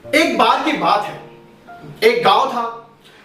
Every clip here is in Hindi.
एक बार की बात है, एक गांव था।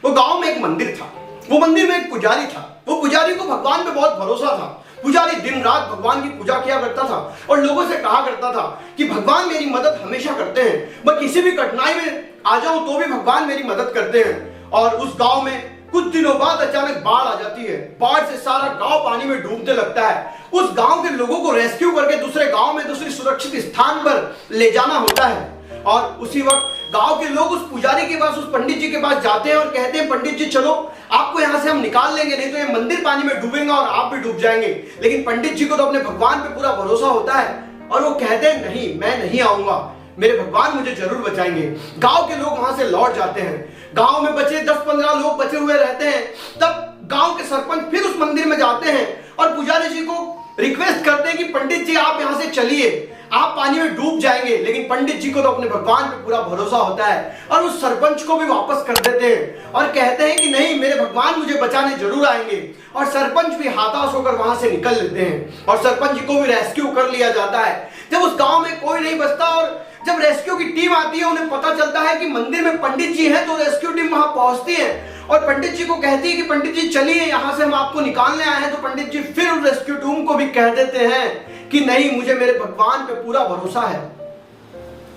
वो गांव में एक मंदिर था। वो मंदिर में एक पुजारी था। वो पुजारी को भगवान पे बहुत भरोसा था। पुजारी दिन रात भगवान की पूजा किया करता था और लोगों से कहा करता था कि भगवान मेरी मदद हमेशा करते हैं। मैं किसी भी कठिनाई में आ जाऊं तो भी भगवान मेरी मदद करते हैं। और उस गांव में कुछ दिनों बाद अचानक बाढ़ आ जाती है। बाढ़ से सारा गांव पानी में डूबने लगता है। उस गांव के लोगों को रेस्क्यू करके दूसरे गांव में दूसरी सुरक्षित स्थान पर ले जाना होता है। और उसी वक्त गांव के लोग उस पुजारी के पास, उस पंडित जी के पास जाते हैं और कहते हैं, पंडित जी चलो आपको यहां से हम निकाल लेंगे, नहीं तो ये मंदिर पानी में डूबेगा और आप भी डूब जाएंगे। लेकिन पंडित जी को तो अपने भगवान पे पूरा भरोसा होता है और वो कहते हैं नहीं, मैं नहीं आऊंगा, मेरे भगवान मुझे जरूर बचाएंगे। गांव के लोग वहां से लौट जाते हैं। गांव में बचे 10-15 लोग बचे हुए रहते हैं। तब गांव के सरपंच फिर उस मंदिर में जाते हैं और पुजारी जी को रिक्वेस्ट करते हैं कि पंडित जी आप यहां से चलिए, आप पानी में डूब जाएंगे। लेकिन पंडित जी को तो अपने भगवान पे पूरा भरोसा होता है और उस सरपंच को भी वापस कर देते हैं और कहते हैं कि नहीं, मेरे भगवान मुझे बचाने जरूर आएंगे। और सरपंच भी हताश होकर वहां से निकल लेते हैं और सरपंच जी को भी रेस्क्यू कर लिया जाता है। जब उस गांव में कोई नहीं बचता और जब रेस्क्यू की टीम आती है, उन्हें पता चलता है कि मंदिर में पंडित जी हैं, तो रेस्क्यू टीम वहां पहुंचती है और पंडित जी को कहती है कि पंडित जी चलिए, यहां से हम आपको निकालने आए हैं। तो पंडित जी फिर उस रेस्क्यू टीम को भी कह देते हैं कि नहीं, मुझे मेरे भगवान पे पूरा भरोसा है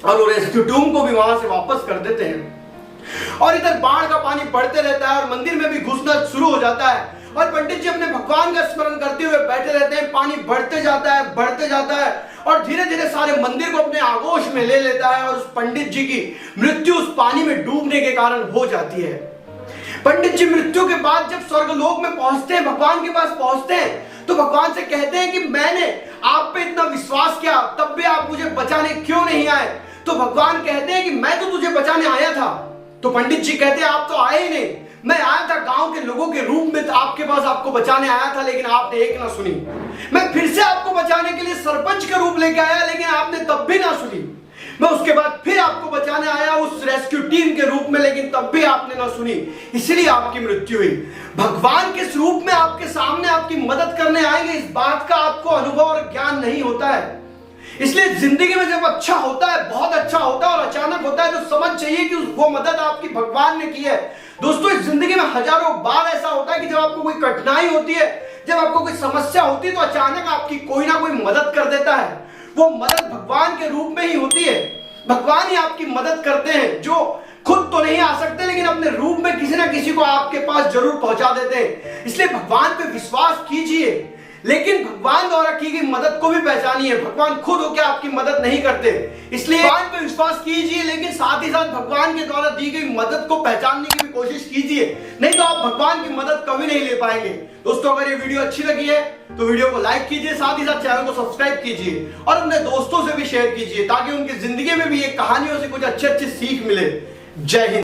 और वो रेस्क्यू टीम को भी वहां से वापस कर देते हैं। और इधर बाढ़ का पानी बढ़ते रहता है और मंदिर में भी घुसना शुरू हो जाता है और पंडित जी अपने भगवान का स्मरण करते हुए बैठे रहते हैं। पानी बढ़ते जाता है, बढ़ते जाता है और धीरे धीरे सारे मंदिर को अपने आगोश में ले लेता है और उस पंडित जी की मृत्यु उस पानी में डूबने के कारण हो जाती है। पंडित जी मृत्यु के बाद जब स्वर्गलोक में पहुंचते हैं, भगवान के पास पहुंचते हैं, तो भगवान से कहते हैं कि मैंने आप पे इतना विश्वास किया, तब भी आप मुझे बचाने क्यों नहीं आए? तो भगवान कहते हैं कि मैं तो तुझे बचाने आया था। तो पंडित जी कहते हैं आप तो आए ही नहीं, मैं आया था गांव के लोगों के रूप में आपके पास, आपको बचाने आया था, लेकिन आपने एक ना सुनी। मैं फिर से आपको बचाने के लिए सरपंच का रूप लेके आया, लेकिन आपने तब भी ना सुनी। मैं उसके बाद फिर आपको बचाने आया उस रेस्क्यू टीम के रूप में, लेकिन तब भी आपने ना सुनी, इसलिए आपकी मृत्यु हुई। भगवान किस रूप में आपके सामने आपकी मदद करने आएंगे, इस बात का आपको अनुभव और ज्ञान नहीं होता है। इसलिए जिंदगी में जब अच्छा होता है, बहुत अच्छा होता है और अचानक होता है, तो समझ चाहिए कि वो मदद आपकी भगवान ने की है। दोस्तों, इस जिंदगी में हजारों बार ऐसा होता है कि जब आपको कोई कठिनाई होती है, जब आपको कोई समस्या होती है, तो अचानक आपकी कोई ना कोई मदद कर देता है। वो मदद भगवान के रूप में ही होती है। भगवान ही आपकी मदद करते हैं, जो खुद तो नहीं आ सकते, लेकिन अपने रूप में किसी ना किसी को आपके पास जरूर पहुंचा देते हैं। इसलिए भगवान पे विश्वास कीजिए, लेकिन भगवान द्वारा की गई मदद को भी पहचानिए। भगवान खुद होकर आपकी मदद नहीं करते, इसलिए भगवान पे विश्वास कीजिए, लेकिन साथ ही साथ भगवान के द्वारा दी गई मदद को पहचानने की भी कोशिश कीजिए, नहीं तो आप भगवान की मदद कभी नहीं ले पाएंगे। दोस्तों, अगर ये वीडियो अच्छी लगी है तो वीडियो को लाइक कीजिए, साथ ही साथ चैनल को सब्सक्राइब कीजिए और अपने दोस्तों से भी शेयर कीजिए, ताकि उनकी जिंदगी में भी ये कहानियों से कुछ अच्छी अच्छी सीख मिले। जय हिंद।